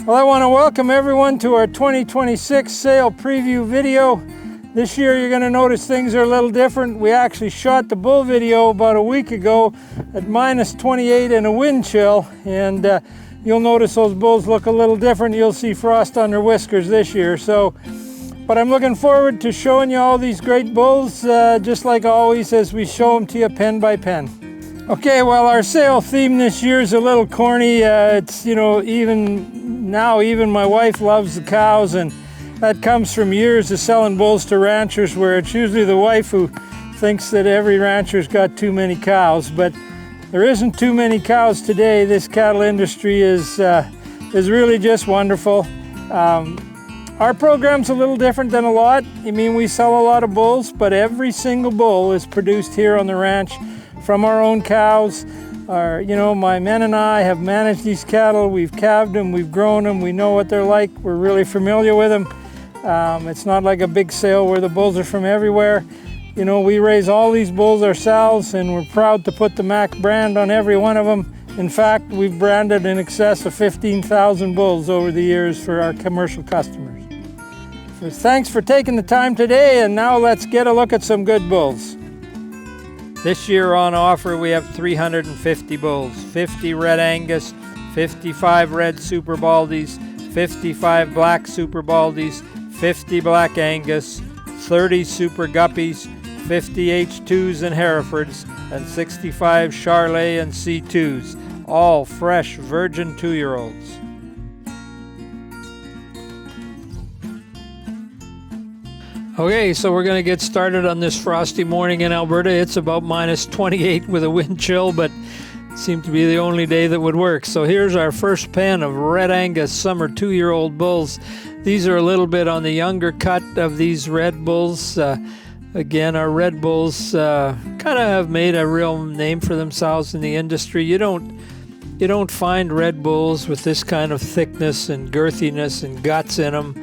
Well, I want to welcome everyone to our 2026 sale preview video. This year you're going to notice things are a little different. We actually shot the bull video about a week ago at minus 28 and a wind chill, and you'll notice those bulls look a little different. You'll see frost on their whiskers this year. But I'm looking forward to showing you all these great bulls, just like always, as we show them to you pen by pen. Okay, well, our sale theme this year is a little corny. It's, even my wife loves the cows, and that comes from years of selling bulls to ranchers, where it's usually the wife who thinks that every rancher's got too many cows. But there isn't too many cows today. This cattle industry is really just wonderful. Our program's a little different than a lot. We sell a lot of bulls, but every single bull is produced here on the ranch from our own cows. My men and I have managed these cattle. We've calved them, we've grown them, we know what they're like. We're really familiar with them. It's not like a big sale where the bulls are from everywhere. We raise all these bulls ourselves, and we're proud to put the Mac brand on every one of them. In fact, we've branded in excess of 15,000 bulls over the years for our commercial customers. So thanks for taking the time today, and now let's get a look at some good bulls. This year on offer we have 350 bulls, 50 Red Angus, 55 Red Super Baldies, 55 Black Super Baldies, 50 Black Angus, 30 Super Guppies, 50 H2s and Herefords, and 65 Charolais and C2s, all fresh virgin 2-year-olds. Okay, so we're going to get started on this frosty morning in Alberta. It's about minus 28 with a wind chill, but it seemed to be the only day that would work. So here's our first pen of Red Angus summer 2-year-old bulls. These are a little bit on the younger cut of these red bulls. Again, our red bulls kind of have made a real name for themselves in the industry. You don't find red bulls with this kind of thickness and girthiness and guts in them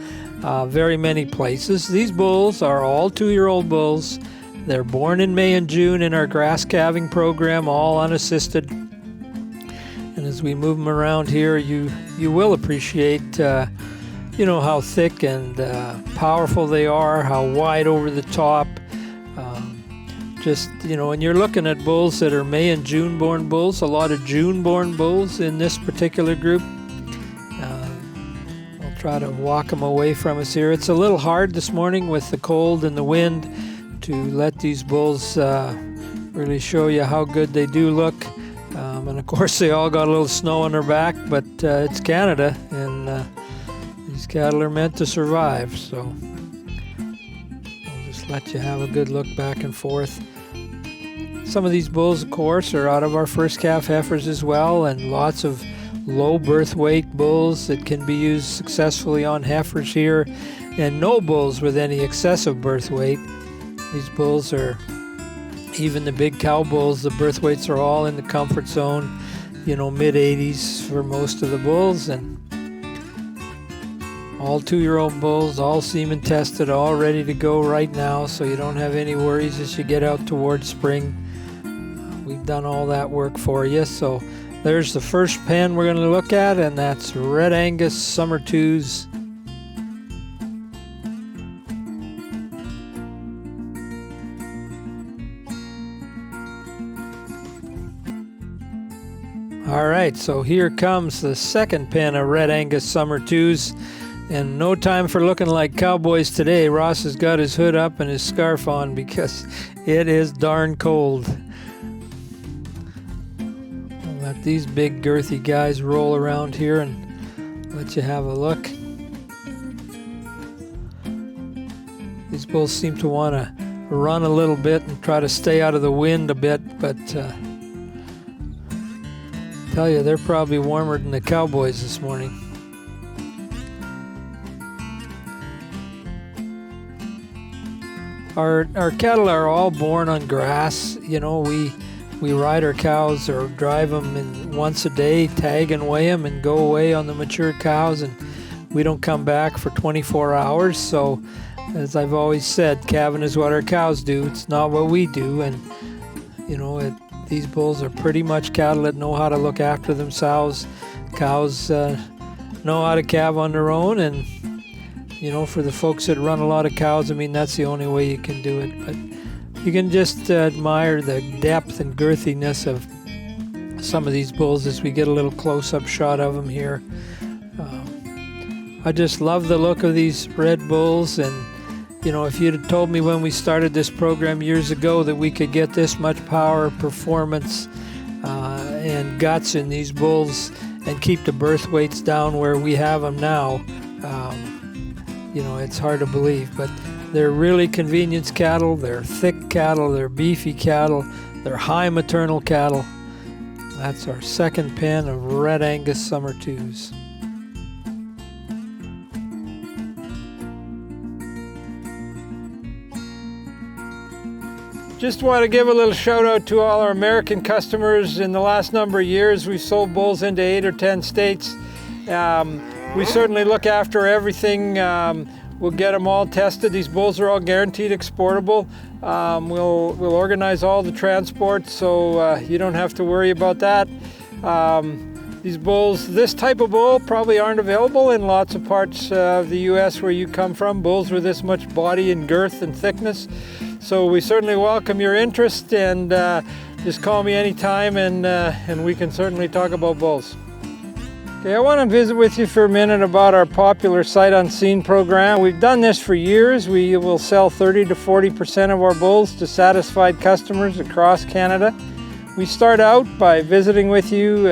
very many places. These bulls are all 2-year-old bulls. They're born in May and June in our grass calving program, all unassisted. And as we move them around here, you will appreciate how thick and powerful they are, how wide over the top. And you're looking at bulls that are May and June born bulls, a lot of June born bulls in this particular group. I'll try to walk them away from us here. It's a little hard this morning with the cold and the wind to let these bulls really show you how good they do look. And of course they all got a little snow on their back, but it's Canada, and these cattle are meant to survive. So I'll just let you have a good look back and forth. Some of these bulls, of course, are out of our first calf heifers as well, and lots of low birth weight bulls that can be used successfully on heifers here, and no bulls with any excessive birth weight. These bulls are, even the big cow bulls, the birth weights are all in the comfort zone, mid-80s for most of the bulls, and all 2-year-old bulls, all semen tested, all ready to go right now, so you don't have any worries as you get out towards spring. We've done all that work for you. So there's the first pen we're going to look at, and that's Red Angus Summer 2s. All right, so here comes the second pen of Red Angus Summer 2s. And no time for looking like cowboys today. Ross has got his hood up and his scarf on because it is darn cold. I'll let these big girthy guys roll around here and let you have a look. These bulls seem to want to run a little bit and try to stay out of the wind a bit, but tell you, they're probably warmer than the cowboys this morning. Our cattle are all born on grass. We ride our cows or drive them once a day, tag and weigh them, and go away on the mature cows, and we don't come back for 24 hours. So, as I've always said, calving is what our cows do. It's not what we do, and these bulls are pretty much cattle that know how to look after themselves. Cows know how to calve on their own, and for the folks that run a lot of cows, I mean, that's the only way you can do it. But you can just admire the depth and girthiness of some of these bulls as we get a little close-up shot of them here. I just love the look of these red bulls, and if you'd have told me when we started this program years ago that we could get this much power, performance, and guts in these bulls and keep the birth weights down where we have them now, it's hard to believe. But they're really convenience cattle, they're thick cattle, they're beefy cattle, they're high maternal cattle. That's our second pen of Red Angus Summer 2s. Just want to give a little shout out to all our American customers. In the last number of years, we've sold bulls into 8 or 10 states. We certainly look after everything. We'll get them all tested. These bulls are all guaranteed exportable. We'll organize all the transport, so you don't have to worry about that. These bulls, this type of bull, probably aren't available in lots of parts of the U.S. where you come from. Bulls with this much body and girth and thickness. So we certainly welcome your interest, and just call me anytime, and we can certainly talk about bulls. Okay, I want to visit with you for a minute about our popular Sight Unseen program. We've done this for years. We will sell 30 to 40% of our bulls to satisfied customers across Canada. We start out by visiting with you,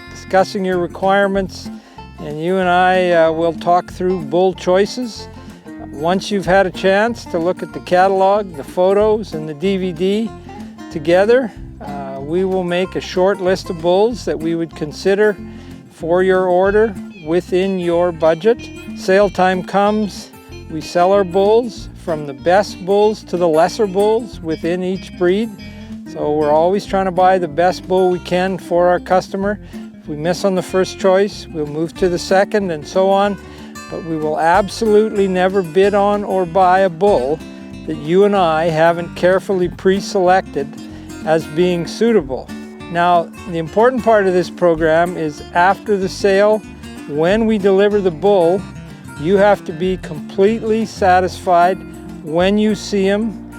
discussing your requirements, and you and I will talk through bull choices. Once you've had a chance to look at the catalog, the photos, and the DVD together, we will make a short list of bulls that we would consider for your order within your budget. Sale time comes, we sell our bulls from the best bulls to the lesser bulls within each breed. So we're always trying to buy the best bull we can for our customer. If we miss on the first choice, we'll move to the second, and so on. But we will absolutely never bid on or buy a bull that you and I haven't carefully pre-selected as being suitable. Now, the important part of this program is after the sale, when we deliver the bull, you have to be completely satisfied when you see him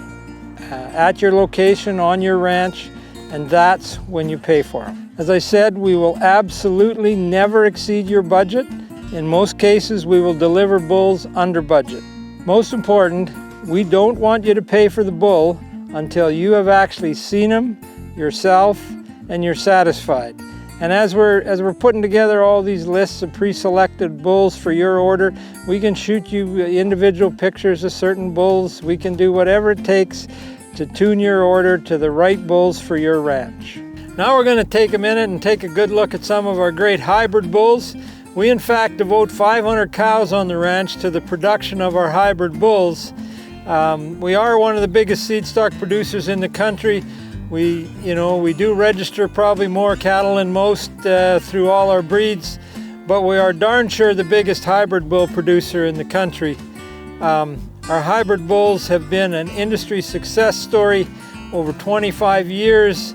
at your location, on your ranch, and that's when you pay for him. As I said, we will absolutely never exceed your budget. In most cases, we will deliver bulls under budget. Most important, we don't want you to pay for the bull until you have actually seen him yourself and you're satisfied. And as we're putting together all these lists of pre-selected bulls for your order, we can shoot you individual pictures of certain bulls. We can do whatever it takes to tune your order to the right bulls for your ranch. Now we're going to take a minute and take a good look at some of our great hybrid bulls. We in fact devote 500 cows on the ranch to the production of our hybrid bulls. We are one of the biggest seed stock producers in the country. We do register probably more cattle than most through all our breeds, but we are darn sure the biggest hybrid bull producer in the country. Our hybrid bulls have been an industry success story over 25 years.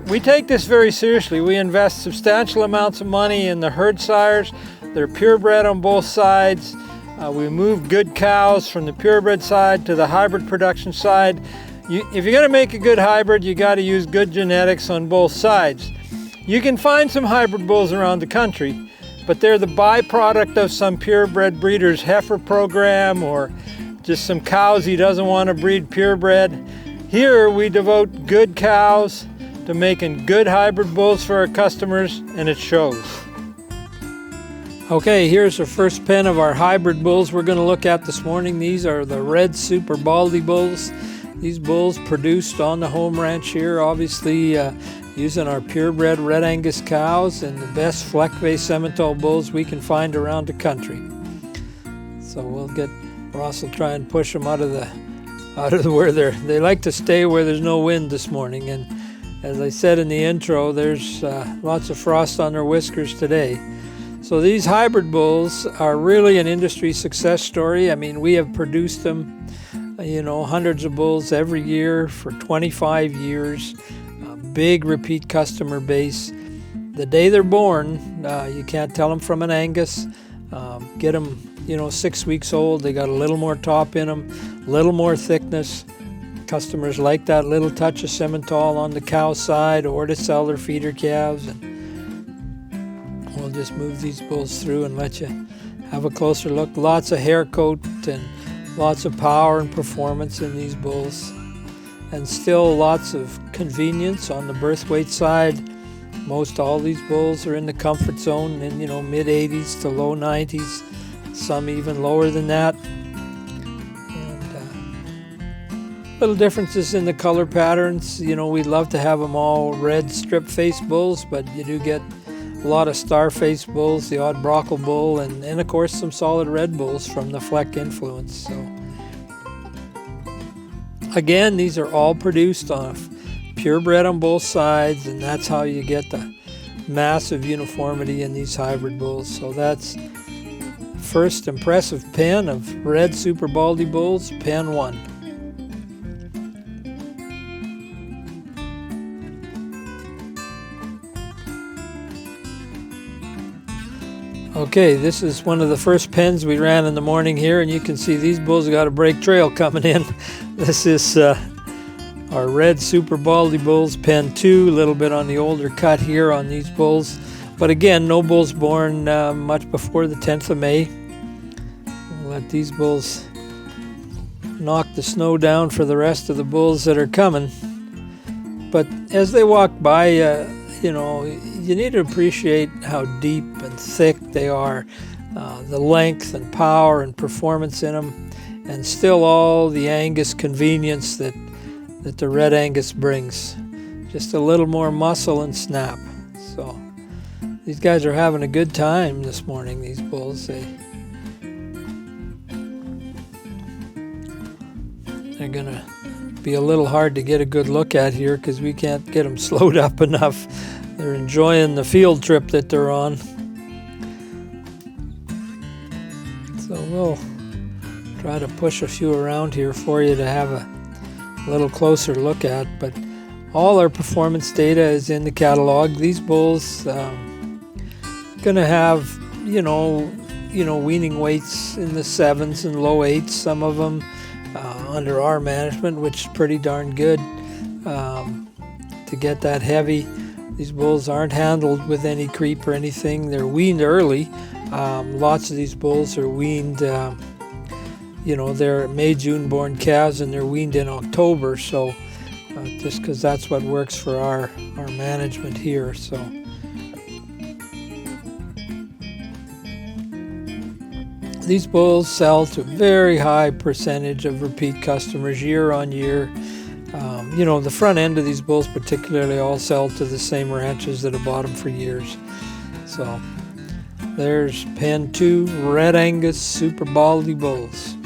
We take this very seriously. We invest substantial amounts of money in the herd sires. They're purebred on both sides. We move good cows from the purebred side to the hybrid production side. If you're going to make a good hybrid, you got to use good genetics on both sides. You can find some hybrid bulls around the country, but they're the byproduct of some purebred breeder's heifer program or just some cows he doesn't want to breed purebred. Here we devote good cows to making good hybrid bulls for our customers, and it shows. Okay, here's the first pen of our hybrid bulls we're going to look at this morning. These are the Red Super Baldie bulls. These bulls produced on the home ranch here, obviously using our purebred Red Angus cows and the best Gelbvieh Simmental bulls we can find around the country. So Ross will try and push them out of the where they like to stay where there's no wind this morning. And as I said in the intro, there's lots of frost on their whiskers today. So these hybrid bulls are really an industry success story. I mean, we have produced them, hundreds of bulls every year for 25 years, a big repeat customer base. the day they're born, you can't tell them from an Angus. Get them, 6 weeks old. They got a little more top in them, a little more thickness. Customers like that little touch of Simmental on the cow side, or to sell their feeder calves. And we'll just move these bulls through and let you have a closer look. Lots of hair coat and lots of power and performance in these bulls. And still lots of convenience on the birth weight side. Most all these bulls are in the comfort zone in, mid 80s to low 90s. Some even lower than that. Little differences in the color patterns. We'd love to have them all red strip-faced bulls, but you do get a lot of star-faced bulls, the odd brockle bull, and of course some solid red bulls from the Fleck influence. So again, these are all produced off purebred on both sides, and that's how you get the massive uniformity in these hybrid bulls. So that's first impressive pen of red Super Baldie bulls, pen 1. Okay, this is one of the first pens we ran in the morning here, and you can see these bulls got a break trail coming in. This is our red Super Baldie bulls, pen 2, a little bit on the older cut here on these bulls. But again, no bulls born much before the 10th of May. We'll let these bulls knock the snow down for the rest of the bulls that are coming. But as they walk by, you need to appreciate how deep and thick they are, the length and power and performance in them, and still all the Angus convenience that the Red Angus brings. Just a little more muscle and snap. So these guys are having a good time this morning, these bulls. They're gonna be a little hard to get a good look at here because we can't get them slowed up enough. They're enjoying the field trip that they're on. So we'll try to push a few around here for you to have a little closer look at. But all our performance data is in the catalog. These bulls gonna have, weaning weights in the 7s and low 8s, some of them under our management, which is pretty darn good to get that heavy. These bulls aren't handled with any creep or anything. They're weaned early. Lots of these bulls are weaned, they're May, June born calves, and they're weaned in October. So just because that's what works for our management here. So these bulls sell to a very high percentage of repeat customers year on year. The front end of these bulls particularly all sell to the same ranches that have bought them for years. So there's pen 2 Red Angus Super Baldie bulls.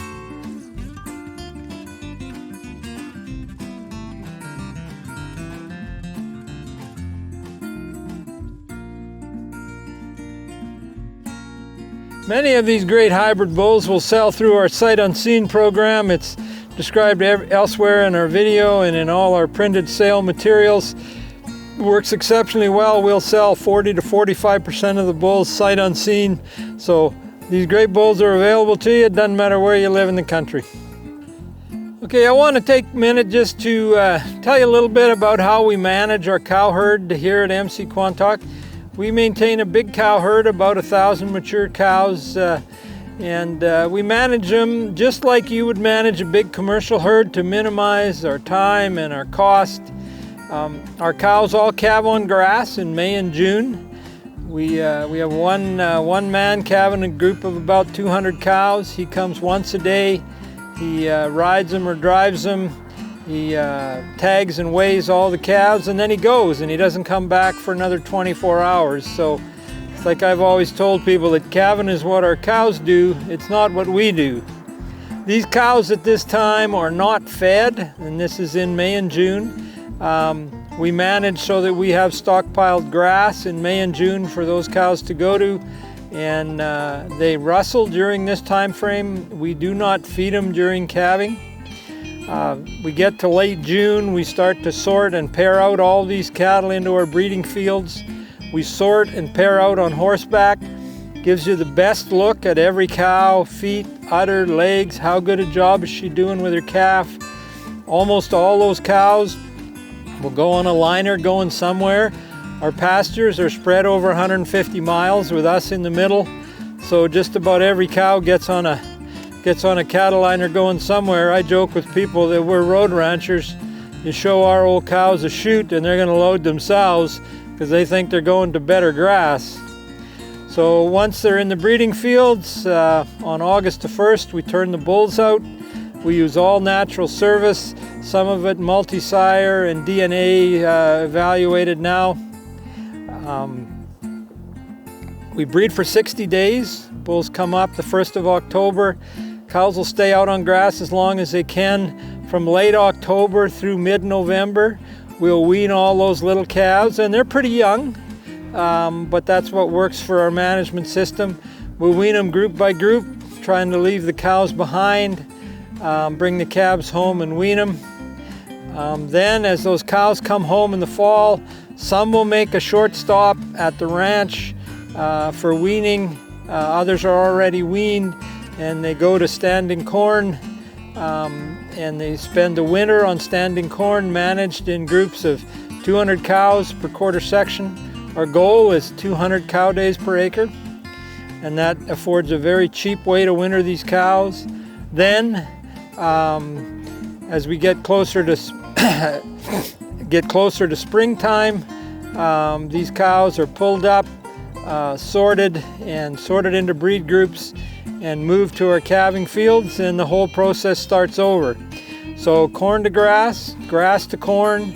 Many of these great hybrid bulls will sell through our Sight Unseen program. It's described elsewhere in our video and in all our printed sale materials. It works exceptionally well. We'll sell 40 to 45% of the bulls Sight Unseen. So these great bulls are available to you. It doesn't matter where you live in the country. Okay, I want to take a minute just to tell you a little bit about how we manage our cow herd here at MC Quantock. We maintain a big cow herd, about 1,000 mature cows, and we manage them just like you would manage a big commercial herd to minimize our time and our cost. Our cows all calve on grass in May and June. We have one man calving a group of about 200 cows. He comes once a day. He rides them or drives them. He tags and weighs all the calves, and then he goes, and he doesn't come back for another 24 hours. So it's like I've always told people that calving is what our cows do. It's not what we do. These cows at this time are not fed, and this is in May and June. We manage so that we have stockpiled grass in May and June for those cows to go to, and they rustle during this time frame. We do not feed them during calving. We get to late June, we start to sort and pair out all these cattle into our breeding fields. We sort and pair out on horseback. Gives you the best look at every cow, feet, udder, legs, how good a job is she doing with her calf. Almost all those cows will go on a liner going somewhere. Our pastures are spread over 150 miles with us in the middle, so just about every cow gets on a cattle liner going somewhere. I joke with people that we're road ranchers. You show our old cows a chute and they're going to load themselves because they think they're going to better grass. So once they're in the breeding fields, on August the 1st, we turn the bulls out. We use all natural service, some of it multi-sire and DNA evaluated now. We breed for 60 days. Bulls come up the 1st of October. Cows will stay out on grass as long as they can. From late October through mid-November, we'll wean all those little calves, and they're pretty young. But that's what works for our management system. We'll wean them group by group, trying to leave the cows behind, bring the calves home and wean them. Then as those cows come home in the fall, some will make a short stop at the ranch for weaning. Others are already weaned and they go to standing corn, and they spend the winter on standing corn managed in groups of 200 cows per quarter section. Our goal is 200 cow days per acre, and that affords a very cheap way to winter these cows. Then, as we get closer to springtime, these cows are pulled up, sorted into breed groups, and moved to our calving fields, and the whole process starts over. So corn to grass, grass to corn.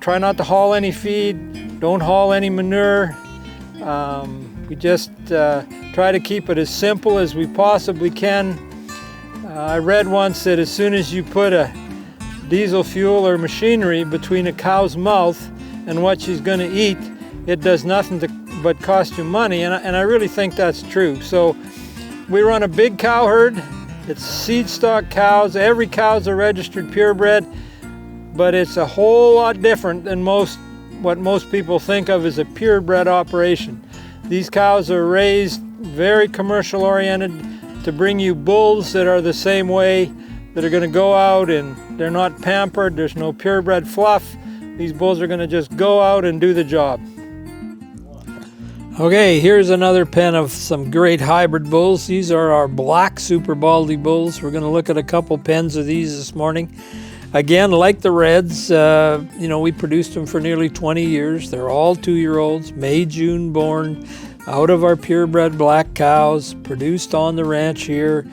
Try not to haul any feed. Don't haul any manure. We just try to keep it as simple as we possibly can. I read once that as soon as you put a diesel fuel or machinery between a cow's mouth and what she's going to eat, it does nothing but cost you money, and I really think that's true. So we run a big cow herd. It's seed stock cows. Every cow's a registered purebred, but it's a whole lot different than what most people think of as a purebred operation. These cows are raised very commercial oriented to bring you bulls that are the same way, that are going to go out and they're not pampered. There's no purebred fluff. These bulls are going to just go out and do the job. Okay, here's another pen of some great hybrid bulls. These are our black Super Baldie bulls. We're going to look at a couple pens of these this morning. Again, like the Reds, we produced them for nearly 20 years. They're all 2-year-olds, May, June born, out of our purebred black cows, produced on the ranch here,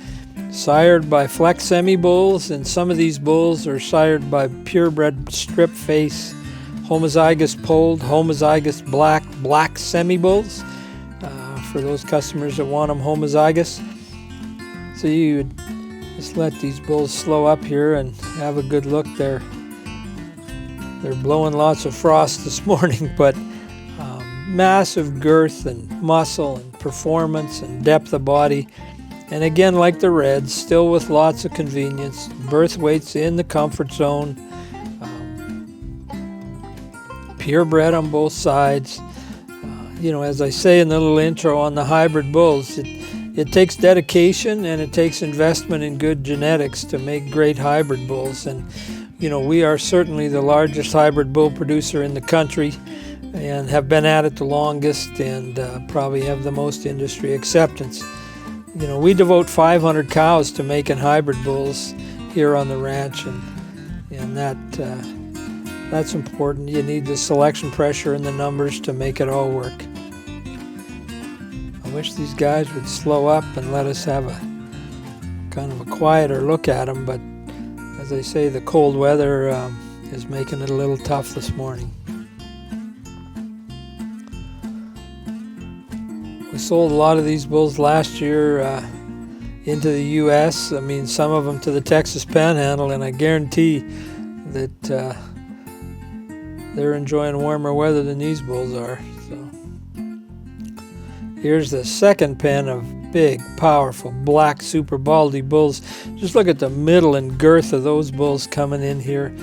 sired by flex semi bulls, and some of these bulls are sired by purebred strip face, homozygous polled, homozygous black semi bulls, for those customers that want them homozygous. So you would just let these bulls slow up here and have a good look. They're blowing lots of frost this morning, but massive girth and muscle and performance and depth of body. And again, like the Reds, still with lots of convenience. Birth weights in the comfort zone. Purebred on both sides. As I say in the little intro on the hybrid bulls, it takes dedication and it takes investment in good genetics to make great hybrid bulls. And we are certainly the largest hybrid bull producer in the country and have been at it the longest, and probably have the most industry acceptance. We devote 500 cows to making hybrid bulls here on the ranch, and that's important. You need the selection pressure and the numbers to make it all work. I wish these guys would slow up and let us have a kind of a quieter look at them, but as I say, the cold weather is making it a little tough this morning. We sold a lot of these bulls last year into the U.S. I mean, some of them to the Texas Panhandle, and I guarantee that they're enjoying warmer weather than these bulls are. So here's the second pen of big, powerful, black Super Baldie bulls. Just look at the middle and girth of those bulls coming in here.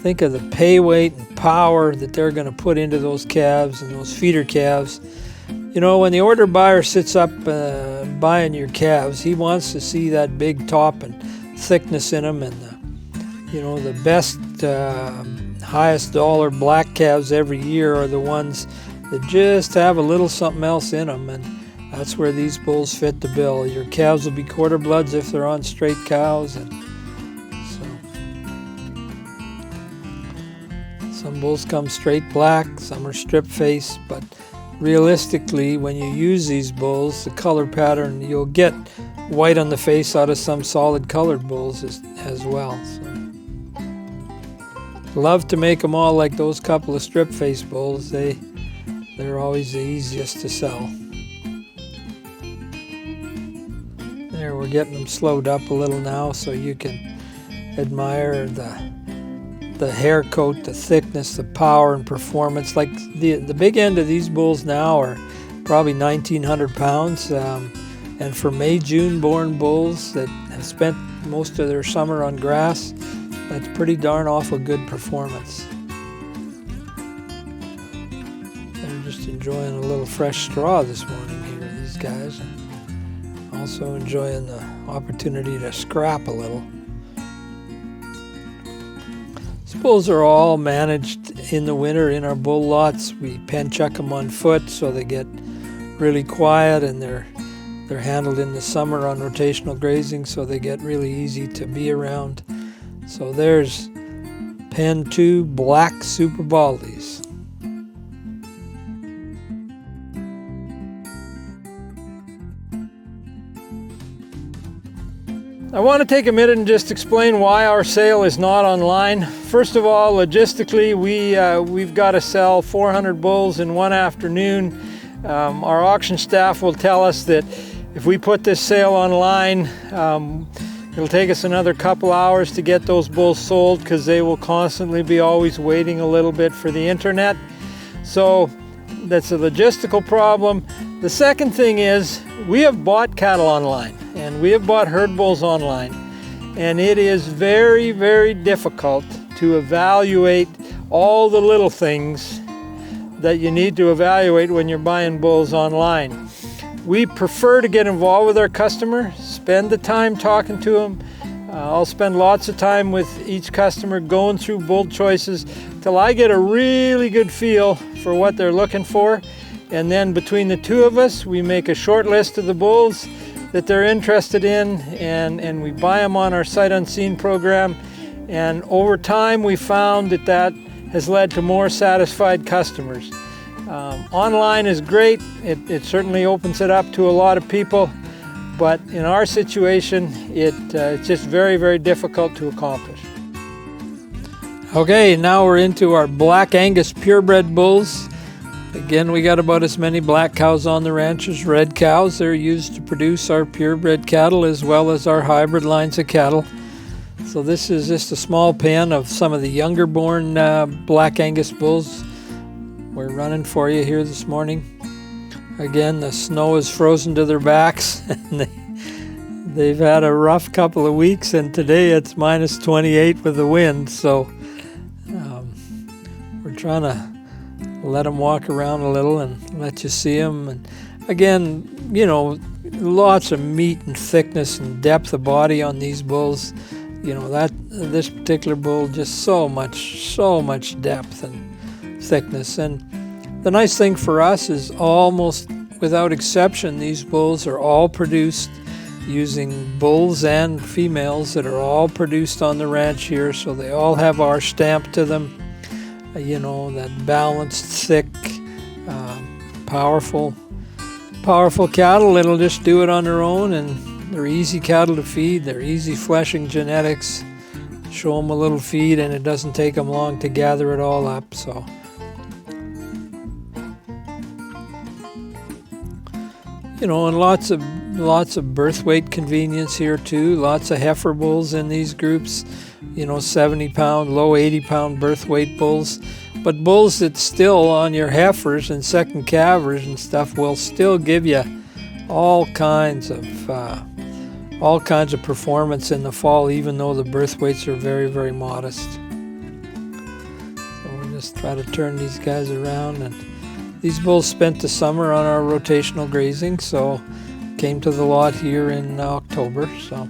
think of the pay weight and power that they're going to put into those calves and those feeder calves. You know, when the order buyer sits up buying your calves, he wants to see that big top and thickness in them, and the best highest dollar black calves every year are the ones that just have a little something else in them, and that's where these bulls fit the bill. Your calves will be quarter bloods if they're on straight cows, and some bulls come straight black, some are strip face, but realistically, when you use these bulls, the color pattern, you'll get white on the face out of some solid colored bulls as well. So, love to make them all like those couple of strip face bulls. They're always the easiest to sell. There, we're getting them slowed up a little now so you can admire the hair coat, the thickness, the power and performance. Like the big end of these bulls now are probably 1,900 pounds. And for May-June born bulls that have spent most of their summer on grass, that's pretty darn awful good performance. They're just enjoying a little fresh straw this morning here, these guys. And also enjoying the opportunity to scrap a little. Bulls are all managed in the winter in our bull lots. We pen chuck them on foot so they get really quiet, and they're handled in the summer on rotational grazing so they get really easy to be around. So there's pen 2 black super Baldies. I want to take a minute and just explain why our sale is not online. First of all, logistically, we've got to sell 400 bulls in one afternoon. Our auction staff will tell us that if we put this sale online, it'll take us another couple hours to get those bulls sold because they will constantly be always waiting a little bit for the internet. So that's a logistical problem. The second thing is we have bought cattle online and we have bought herd bulls online, and it is very, very difficult to evaluate all the little things that you need to evaluate when you're buying bulls online. We prefer to get involved with our customer, spend the time talking to them. I'll spend lots of time with each customer going through bull choices till I get a really good feel for what they're looking for. And then between the two of us, we make a short list of the bulls that they're interested in, and we buy them on our sight unseen program. And over time, we found that has led to more satisfied customers. Online is great. It certainly opens it up to a lot of people, but in our situation, it's just very, very difficult to accomplish. Okay, now we're into our Black Angus purebred bulls. Again, we got about as many black cows on the ranch as red cows. They're used to produce our purebred cattle as well as our hybrid lines of cattle. So this is just a small pen of some of the younger born Black Angus bulls we're running for you here this morning. Again, the snow is frozen to their backs, and they've had a rough couple of weeks, and today it's minus 28 with the wind. So we're trying to let them walk around a little and let you see them. And again, lots of meat and thickness and depth of body on these bulls. This particular bull, just so much depth and thickness. And the nice thing for us is almost without exception, these bulls are all produced using bulls and females that are all produced on the ranch here, so they all have our stamp to them. That balanced, thick, powerful cattle that'll just do it on their own, and they're easy cattle to feed. They're easy fleshing genetics. Show them a little feed and it doesn't take them long to gather it all up. So and lots of birth weight convenience here too. Lots of heifer bulls in these groups. 70 pound, low 80 pound birth weight bulls, but bulls that still on your heifers and second calvers and stuff will still give you all kinds of performance in the fall, even though the birth weights are very, very modest. Try to turn these guys around. And these bulls spent the summer on our rotational grazing, so came to the lot here in October. So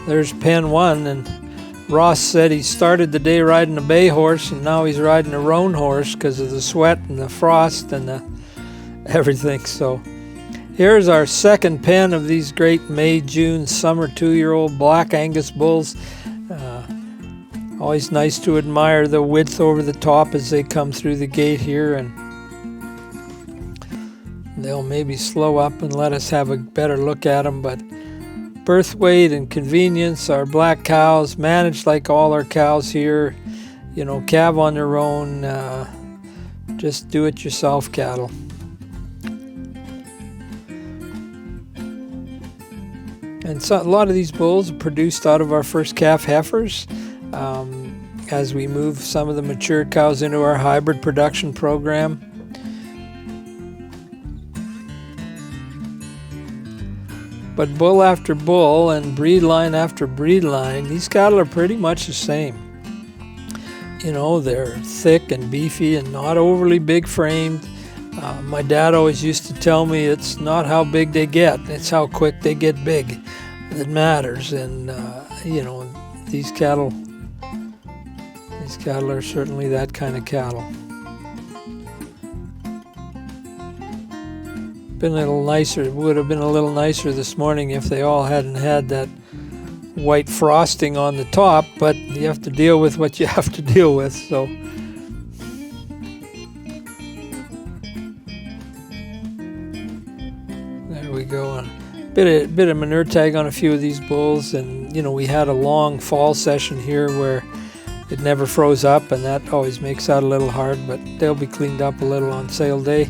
there's pen 1, and Ross said he started the day riding a bay horse, and now he's riding a roan horse because of the sweat and the frost and the everything. So here's our second pen of these great May, June, summer 2-year-old Black Angus bulls. Always nice to admire the width over the top as they come through the gate here, and they'll maybe slow up and let us have a better look at them. But birth weight and convenience, our black cows managed like all our cows here, you know, calve on their own, just do it yourself cattle. And so a lot of these bulls are produced out of our first calf heifers. As we move some of the mature cows into our hybrid production program. But bull after bull and breed line after breed line, these cattle are pretty much the same. You know, they're thick and beefy and not overly big framed. My dad always used to tell me it's not how big they get, it's how quick they get big that matters. And you know, these cattle are certainly that kind of cattle. Been a little nicer, it would have been a little nicer this morning if they all hadn't had that white frosting on the top, but you have to deal with what you have to deal with. So there we go. A bit of manure tag on a few of these bulls, and you know, we had a long fall session here where it never froze up, and that always makes that a little hard, but they'll be cleaned up a little on sale day.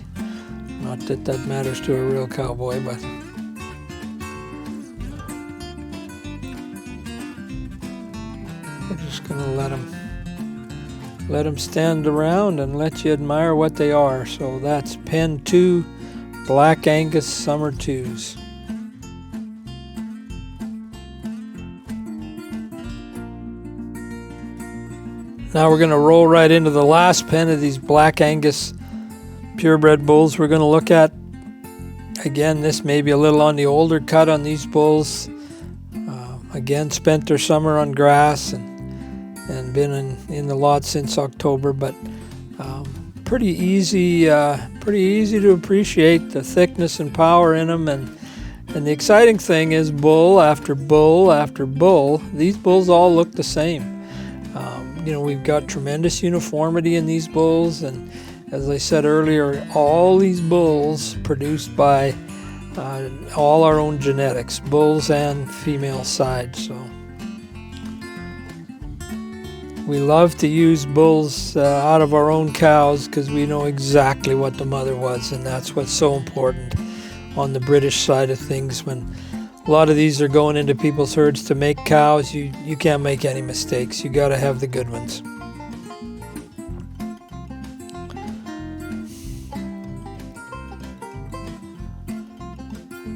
Not that that matters to a real cowboy, but we're just gonna let them stand around and let you admire what they are. So that's pen 2 Black Angus Summer 2s. Now we're going to roll right into the last pen of these Black Angus purebred bulls we're going to look at. Again, this may be a little on the older cut on these bulls. Again, spent their summer on grass and been in the lot since October, but pretty easy to appreciate the thickness and power in them. And the exciting thing is, bull after bull after bull, these bulls all look the same. You know, we've got tremendous uniformity in these bulls, and as I said earlier, all these bulls produced by all our own genetics, bulls and female side. So we love to use bulls out of our own cows because we know exactly what the mother was, and that's what's so important on the British side of things. When a lot of these are going into people's herds to make cows, you can't make any mistakes. You got to have the good ones.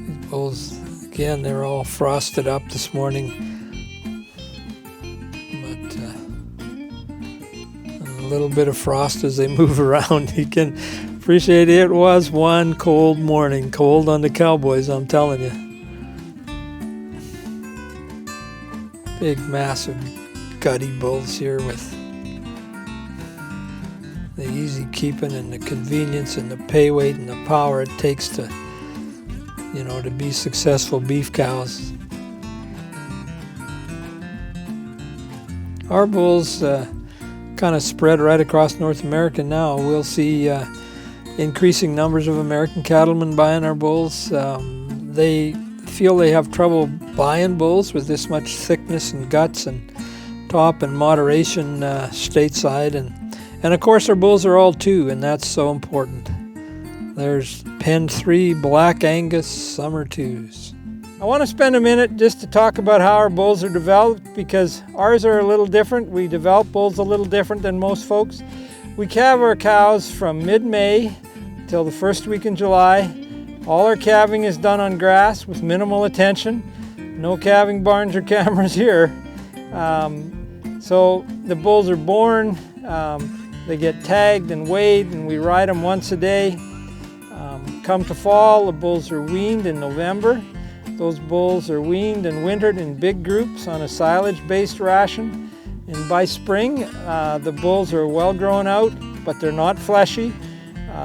These bulls, again, they're all frosted up this morning, but a little bit of frost as they move around. You can appreciate it. Was one cold morning, cold on the cowboys, I'm telling you. Big, massive, gutty bulls here with the easy keeping and the convenience and the pay weight and the power it takes to, you know, to be successful beef cows. Our bulls kind of spread right across North America now. We'll see increasing numbers of American cattlemen buying our bulls. They feel they have trouble buying bulls with this much thickness and guts and top and moderation stateside, and of course our bulls are all 2, and that's so important. There's pen 3 Black Angus Summer 2s. I want to spend a minute just to talk about how our bulls are developed, because ours are a little different. We develop bulls a little different than most folks. We calve our cows from mid-May till the first week in July. All our calving is done on grass with minimal attention. No calving barns or cameras here. So the bulls are born They get tagged and weighed, and we ride them once a day. Come to fall, the bulls are weaned in November. Those bulls are weaned and wintered in big groups on a silage-based ration. And by spring, the bulls are well grown out, but they're not fleshy.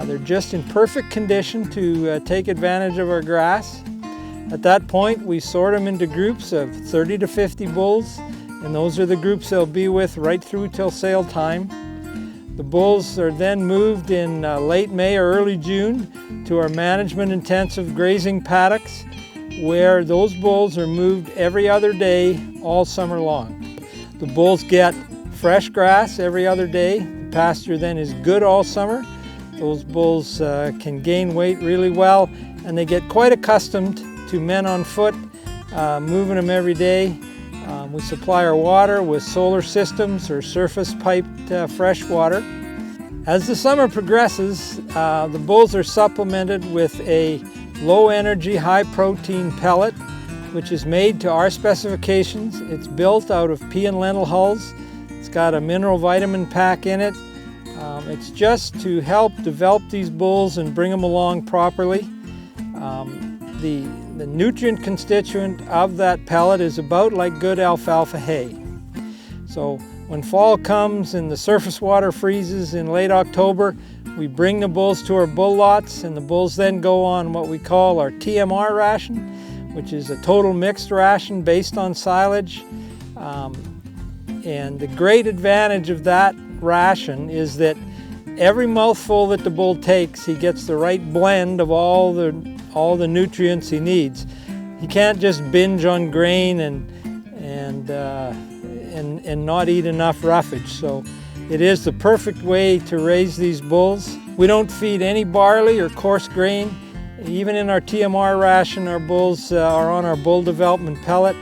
They're just in perfect condition to take advantage of our grass. At that point, we sort them into groups of 30 to 50 bulls, and those are the groups they'll be with right through till sale time. The bulls are then moved in late May or early June to our management-intensive grazing paddocks, where those bulls are moved every other day all summer long. The bulls get fresh grass every other day. The pasture then is good all summer. Those bulls can gain weight really well, and they get quite accustomed to men on foot, moving them every day. We supply our water with solar systems or surface piped fresh water. As the summer progresses, the bulls are supplemented with a low-energy, high-protein pellet, which is made to our specifications. It's built out of pea and lentil hulls. It's got a mineral vitamin pack in it. It's just to help develop these bulls and bring them along properly. The nutrient constituent of that pellet is about like good alfalfa hay. So when fall comes and the surface water freezes in late October, we bring the bulls to our bull lots, and the bulls then go on what we call our TMR ration, which is a total mixed ration based on silage. And the great advantage of that ration is that every mouthful that the bull takes, he gets the right blend of all the nutrients he needs. He can't just binge on grain and not eat enough roughage. So it is the perfect way to raise these bulls. We don't feed any barley or coarse grain. Even in our TMR ration, our bulls are on our bull development pellet.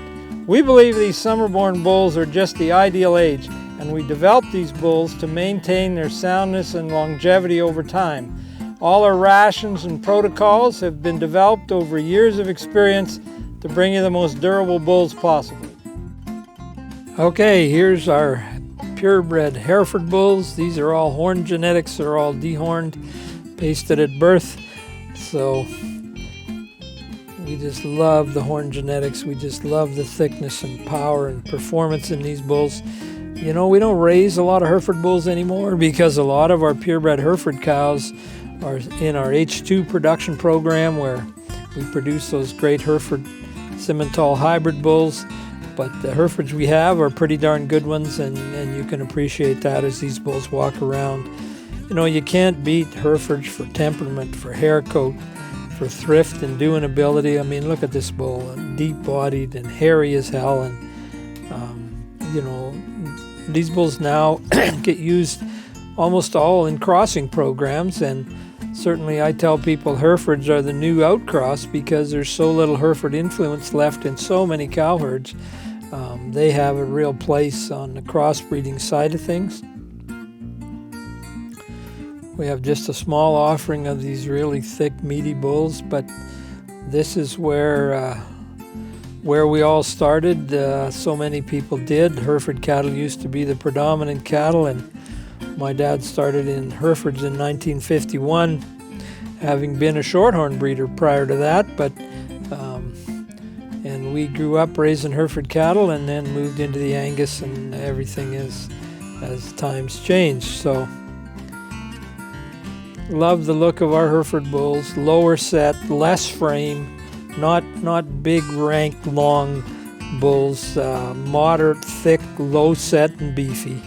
We believe these summer-born bulls are just the ideal age, and we develop these bulls to maintain their soundness and longevity over time. All our rations and protocols have been developed over years of experience to bring you the most durable bulls possible. Okay, here's our purebred Hereford bulls. These are all horn genetics. They're all dehorned, pasted at birth. So we just love the horn genetics. We just love the thickness and power and performance in these bulls. You know, we don't raise a lot of Hereford bulls anymore because a lot of our purebred Hereford cows are in our H2 production program, where we produce those great Hereford Simmental hybrid bulls. But the Herefords we have are pretty darn good ones, and you can appreciate that as these bulls walk around. You know, you can't beat Herefords for temperament, for hair coat, for thrift and doing ability. I mean, look at this bull, deep-bodied and hairy as hell. And, you know, these bulls now get used almost all in crossing programs, and certainly I tell people Herefords are the new outcross because there's so little Hereford influence left in so many cow herds. They have a real place on the crossbreeding side of things. We have just a small offering of these really thick, meaty bulls, but this is where we all started. So many people did. Hereford cattle used to be the predominant cattle, and my dad started in Herefords in 1951, having been a shorthorn breeder prior to that, and we grew up raising Hereford cattle and then moved into the Angus, and everything is as times changed. So love the look of our Hereford bulls. Lower set, less frame, not big, rank, long bulls. Moderate, thick, low set, and beefy.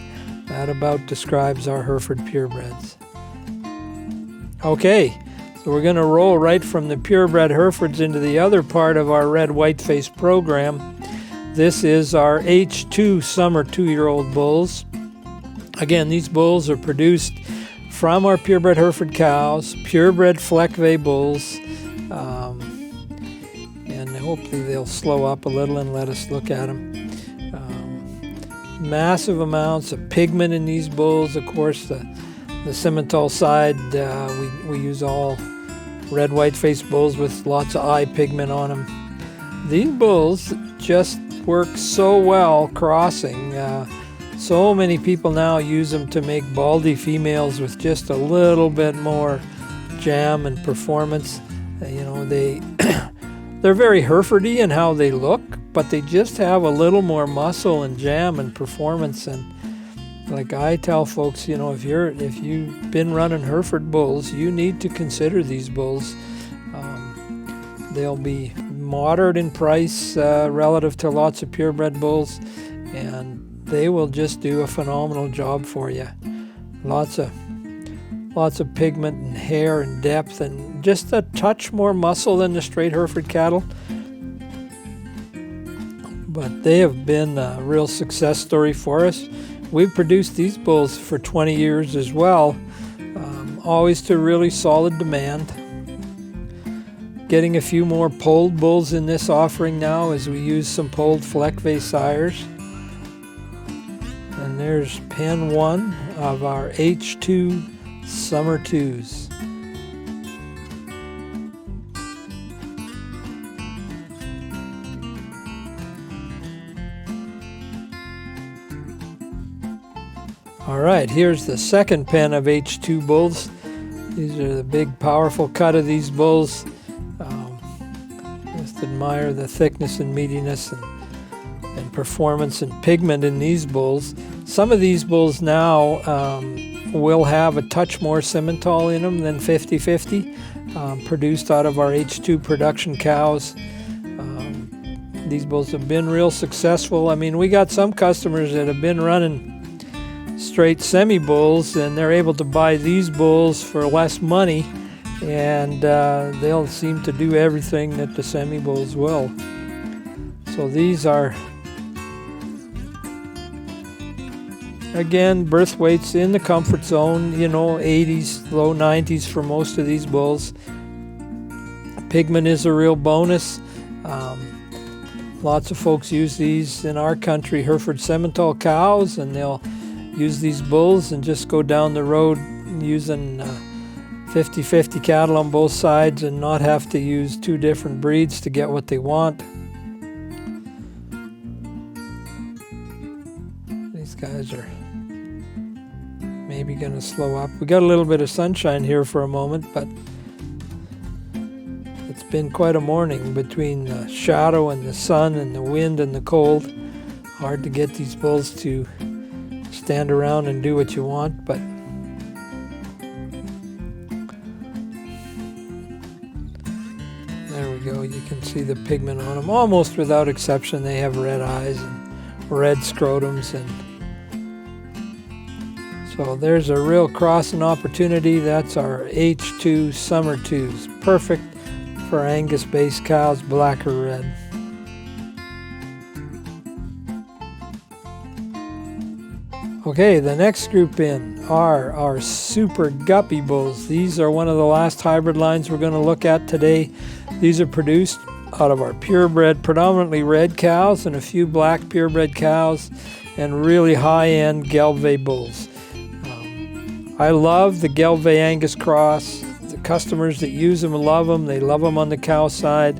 That about describes our Hereford purebreds. Okay, so we're going to roll right from the purebred Herefords into the other part of our red whiteface program. This is our H2 summer 2-year-old bulls. Again, these bulls are produced from our purebred Hereford cows, purebred Gelbvieh bulls, and hopefully they'll slow up a little and let us look at them. Massive amounts of pigment in these bulls. Of course, the Simmental side, we use all red whiteface bulls with lots of eye pigment on them. These bulls just work so well crossing. So many people now use them to make Baldie females with just a little bit more jam and performance. You know, they're very Herefordy in how they look, but they just have a little more muscle and jam and performance. And like I tell folks, you know, if you've been running Hereford bulls, you need to consider these bulls. They'll be moderate in price relative to lots of purebred bulls, and they will just do a phenomenal job for you. Lots of pigment and hair and depth, and just a touch more muscle than the straight Hereford cattle. But they have been a real success story for us. We've produced these bulls for 20 years as well, always to really solid demand. Getting a few more polled bulls in this offering now as we use some polled Gelbvieh sires. And there's pen 1 of our H2 Summer 2s. All right, here's the second pen of H2 bulls. These are the big, powerful cut of these bulls. Just admire the thickness and meatiness and performance and pigment in these bulls. Some of these bulls now will have a touch more Simmental in them than 50/50, produced out of our H2 production cows. These bulls have been real successful. I mean, we got some customers that have been running straight semi-bulls, and they're able to buy these bulls for less money, and they'll seem to do everything that the semi-bulls will. So these are, again, birth weights in the comfort zone, you know, 80s, low 90s for most of these bulls. Pigment is a real bonus. Lots of folks use these in our country, Hereford Simmental cows, and they'll use these bulls and just go down the road using 50/50 cattle on both sides and not have to use two different breeds to get what they want. These guys are maybe going to slow up. We got a little bit of sunshine here for a moment, but it's been quite a morning between the shadow and the sun and the wind and the cold. Hard to get these bulls to stand around and do what you want, but there we go. You can see the pigment on them. Almost without exception, they have red eyes and red scrotums, and so there's a real crossing opportunity. That's our H2 Summer 2s. Perfect for Angus-based cows, black or red. Okay, the next group in are our Super Guppy bulls. These are one of the last hybrid lines we're going to look at today. These are produced out of our purebred, predominantly red cows and a few black purebred cows, and really high-end Gelbvieh bulls. I love the Gelbvieh Angus cross. The customers that use them love them. They love them on the cow side.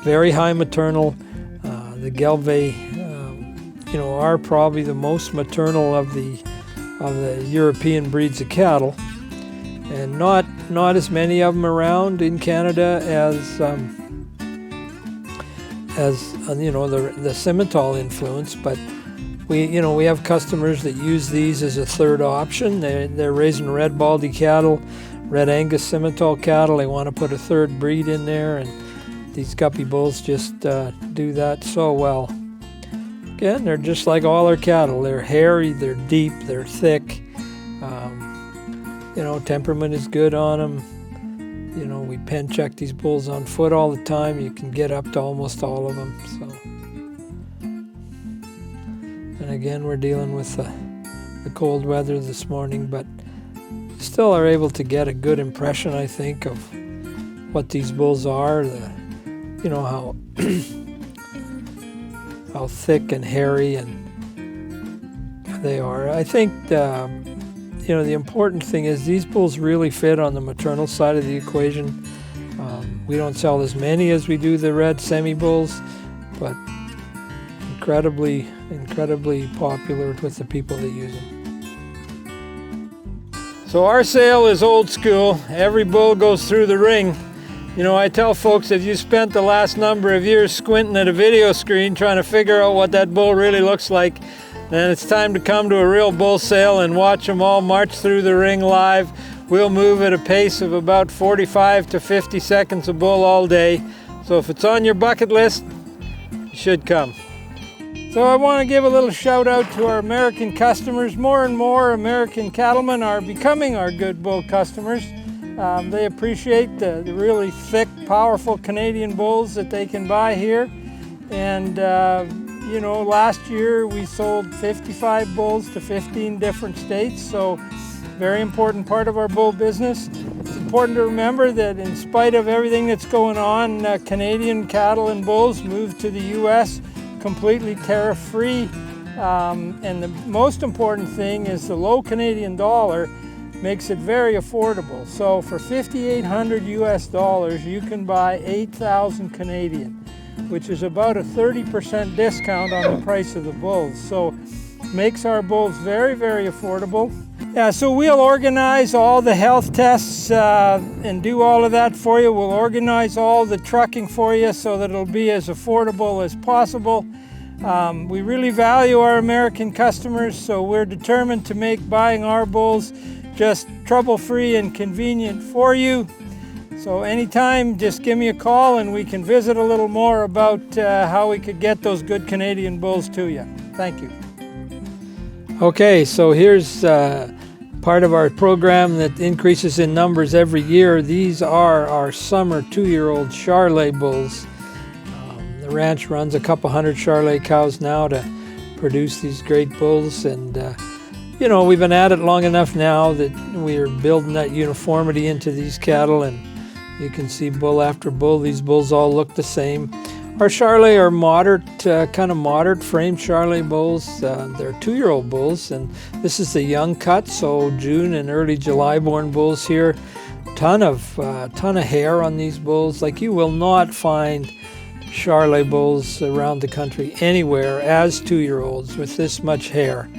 Very high maternal. The Gelbvieh are probably the most maternal of the European breeds of cattle, and not as many of them around in Canada as the Simmental influence. But we have customers that use these as a third option. They're raising red Baldie cattle, Red Angus Simmental cattle. They want to put a third breed in there, and these Guppy bulls just do that so well. Again, they're just like all our cattle. They're hairy, they're deep, they're thick. Temperament is good on them. We pen check these bulls on foot all the time. You can get up to almost all of them. So, and again, we're dealing with the cold weather this morning, but still are able to get a good impression, I think, of what these bulls are. How thick and hairy and they are. I think the important thing is these bulls really fit on the maternal side of the equation. We don't sell as many as we do the red semi bulls, but incredibly popular with the people that use them. So our sale is old school. Every bull goes through the ring. You know, I tell folks, if you spent the last number of years squinting at a video screen trying to figure out what that bull really looks like, then it's time to come to a real bull sale and watch them all march through the ring live. We'll move at a pace of about 45 to 50 seconds a bull all day. So if it's on your bucket list, you should come. So I want to give a little shout out to our American customers. More and more American cattlemen are becoming our good bull customers. They appreciate the really thick, powerful Canadian bulls that they can buy here. And you know, last year we sold 55 bulls to 15 different states, so very important part of our bull business. It's important to remember that in spite of everything that's going on, Canadian cattle and bulls moved to the U.S. completely tariff-free. And the most important thing is the low Canadian dollar makes it very affordable. So for $5,800 US, you can buy 8,000 Canadian, which is about a 30% discount on the price of the bulls. So makes our bulls very, very affordable. Yeah, so we'll organize all the health tests and do all of that for you. We'll organize all the trucking for you so that it'll be as affordable as possible. We really value our American customers, so we're determined to make buying our bulls just trouble-free and convenient for you. So anytime, just give me a call and we can visit a little more about how we could get those good Canadian bulls to you. Thank you. Okay, so here's part of our program that increases in numbers every year. These are our summer 2-year-old Charolais bulls. The ranch runs a couple hundred Charolais cows now to produce these great bulls, and you know, we've been at it long enough now that we're building that uniformity into these cattle, and you can see bull after bull, these bulls all look the same. Our Charolais are moderate, kind of moderate frame Charolais bulls. They're 2-year-old bulls, and this is the young cut, so June and early July born bulls here. Ton of hair on these bulls. Like, you will not find Charolais bulls around the country anywhere as 2-year-olds with this much hair.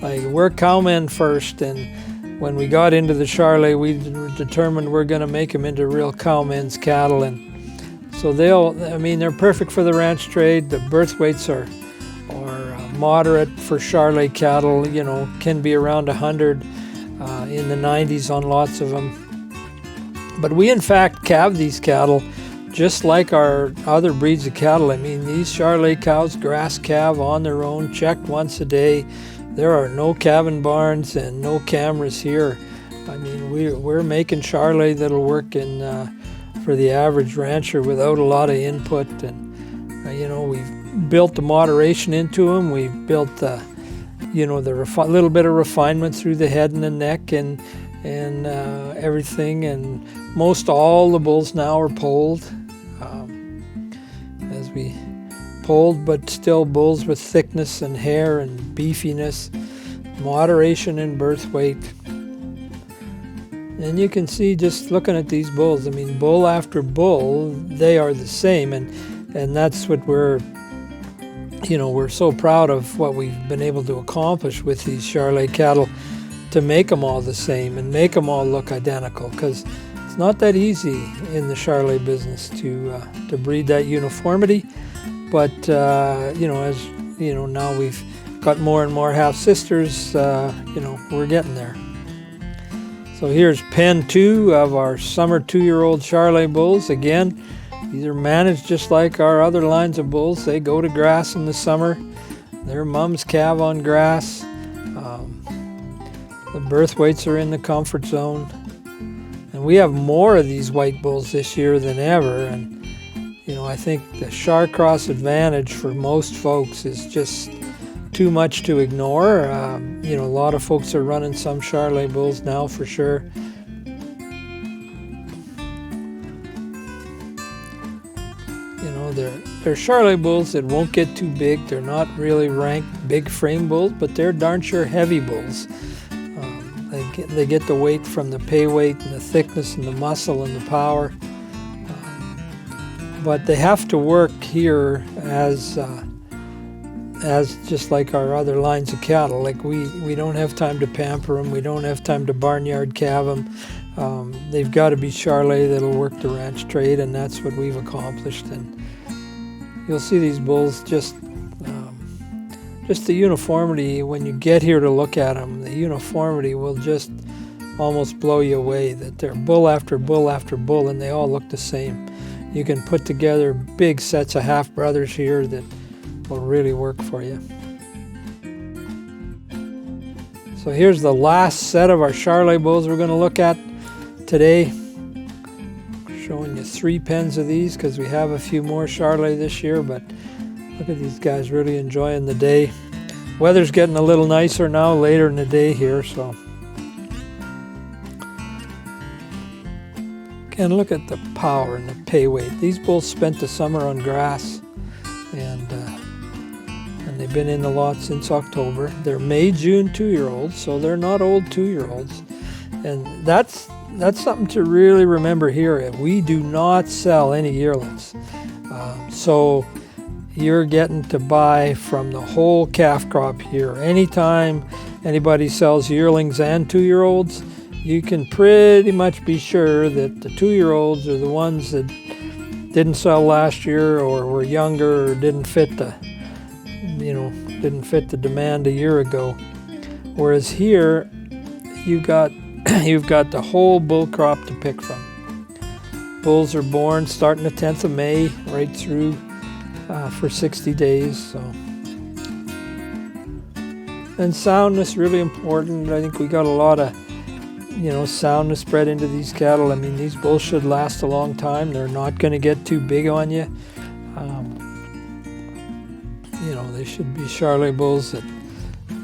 Like, we're cowmen first, and when we got into the Charolais, we determined we're going to make them into real cowmen's cattle, and so they're perfect for the ranch trade. The birth weights are moderate for Charolais cattle. You know, can be around 100, in the 90s on lots of them. But we in fact calve these cattle just like our other breeds of cattle. I mean, these Charolais cows grass calve on their own, checked once a day. There are no calving barns and no cameras here. I mean, we're making Charolais that'll work for the average rancher without a lot of input. And you know, we've built the moderation into them. We've built you know, the little bit of refinement through the head and the neck and everything. And most all the bulls now are polled, as we polled, but still bulls with thickness and hair and beefiness, moderation in birth weight. And you can see just looking at these bulls, I mean, bull after bull, they are the same, and that's what we're so proud of, what we've been able to accomplish with these Charolais cattle, to make them all the same and make them all look identical, because it's not that easy in the Charolais business to breed that uniformity. But you know, as you know, now we've got more and more half sisters. You know, we're getting there. So here's pen 2 of our summer 2-year-old Charolais bulls. Again, these are managed just like our other lines of bulls. They go to grass in the summer. Their mums calve on grass. The birth weights are in the comfort zone. And we have more of these white bulls this year than ever. And you know, I think the Charcross advantage for most folks is just too much to ignore. You know, a lot of folks are running some Charolais bulls now for sure. You know, they're Charolais bulls that won't get too big. They're not really ranked big frame bulls, but they're darn sure heavy bulls. They get the weight from the pay weight and the thickness and the muscle and the power. But they have to work here as as just like our other lines of cattle. Like we don't have time to pamper them. We don't have time to barnyard calve them. They've got to be Charolais that'll work the ranch trade, and that's what we've accomplished. And you'll see these bulls just the uniformity when you get here to look at them. The uniformity will just almost blow you away, that they're bull after bull after bull, and they all look the same. You can put together big sets of half-brothers here that will really work for you. So here's the last set of our Charolais bulls we're going to look at today. Showing you 3 pens of these because we have a few more Charolais this year, but look at these guys really enjoying the day. Weather's getting a little nicer now later in the day here, so. And look at the power and the pay weight. These bulls spent the summer on grass, and they've been in the lot since October. They're May, June 2-year-olds, so they're not old 2-year-olds. And that's something to really remember here. We do not sell any yearlings. So you're getting to buy from the whole calf crop here. Anytime anybody sells yearlings and 2-year-olds, you can pretty much be sure that the 2-year-olds are the ones that didn't sell last year or were younger or didn't fit the demand a year ago. Whereas here, you've got the whole bull crop to pick from. Bulls are born starting the 10th of May right through for 60 days. So. And soundness really important. I think we got a lot of soundness bred into these cattle. I mean, these bulls should last a long time. They're not going to get too big on you. They should be Charolais bulls that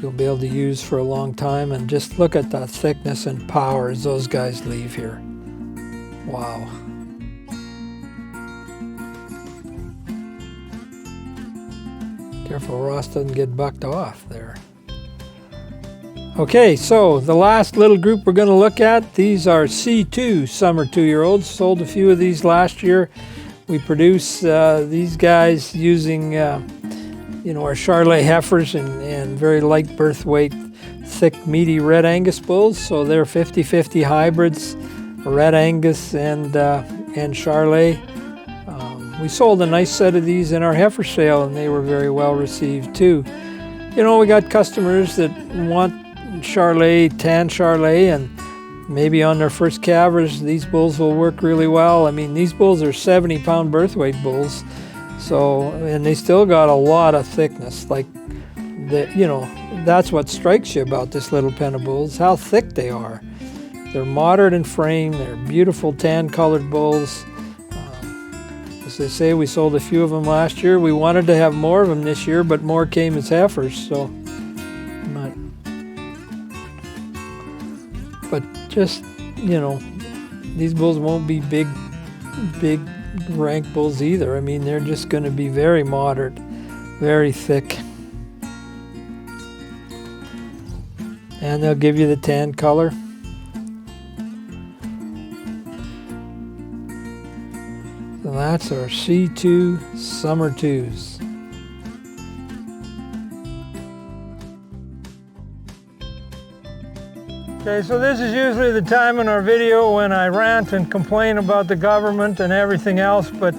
you'll be able to use for a long time. And just look at the thickness and power as those guys leave here. Wow. Careful Ross doesn't get bucked off there. Okay, so the last little group we're going to look at, these are C2 summer 2-year-olds. Sold a few of these last year. We produce these guys using our Charolais heifers and very light birth weight, thick, meaty Red Angus bulls. So they're 50-50 hybrids, Red Angus and Charolais. We sold a nice set of these in our heifer sale, and they were very well received too. We got customers that want Charolais, tan Charolais, and maybe on their first calvers, these bulls will work really well. I mean, these bulls are 70-pound birth weight bulls, and they still got a lot of thickness. Like, that's what strikes you about this little pen of bulls, how thick they are. They're moderate in frame. They're beautiful tan-colored bulls. As they say, we sold a few of them last year. We wanted to have more of them this year, but more came as heifers. So, but just these bulls won't be big rank bulls either. I mean, they're just going to be very moderate, very thick, and they'll give you the tan color. So that's our C2 Summer 2s. Okay, so this is usually the time in our video when I rant and complain about the government and everything else, but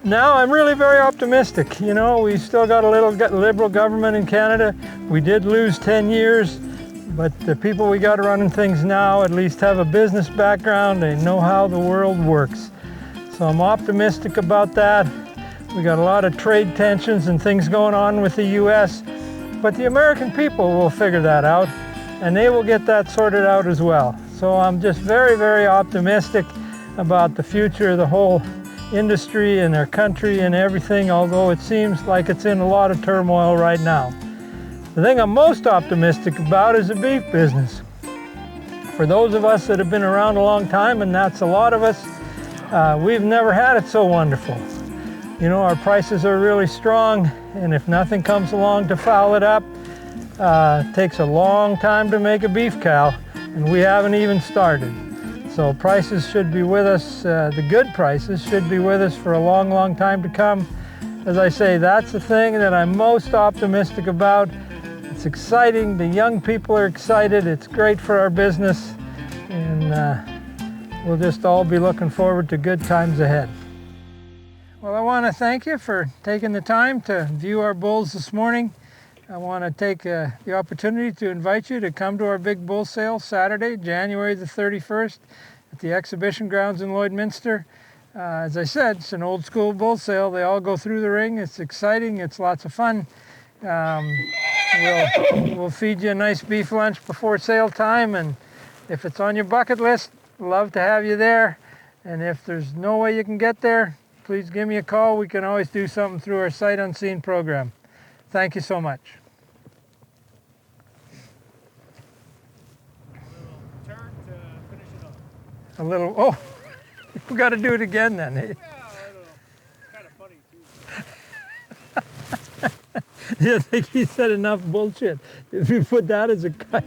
now I'm really very optimistic. We still got a little liberal government in Canada. We did lose 10 years, but the people we got running things now at least have a business background. They know how the world works. So I'm optimistic about that. We got a lot of trade tensions and things going on with the US, but the American people will figure that out, and they will get that sorted out as well. So I'm just very, very optimistic about the future of the whole industry and our country and everything, although it seems like it's in a lot of turmoil right now. The thing I'm most optimistic about is the beef business. For those of us that have been around a long time, and that's a lot of us, we've never had it so wonderful. Our prices are really strong, and if nothing comes along to foul it up, it takes a long time to make a beef cow, and we haven't even started. So prices should be with us, the good prices should be with us for a long, long time to come. as I say, that's the thing that I'm most optimistic about. It's exciting. The young people are excited. It's great for our business. And we'll just all be looking forward to good times ahead. Well, I want to thank you for taking the time to view our bulls this morning. I want to take the opportunity to invite you to come to our big bull sale Saturday, January the 31st at the exhibition grounds in Lloydminster. As I said, it's an old school bull sale. They all go through the ring. It's exciting. It's lots of fun. We'll feed you a nice beef lunch before sale time, and if it's on your bucket list, love to have you there. And if there's no way you can get there, please give me a call. We can always do something through our Sight Unseen program. Thank you so much. A little turn to finish it off. A little, oh, we got to do it again then. Eh? Yeah, I don't know. It's kind of funny too. You think he said enough bullshit? If you put that as a guy.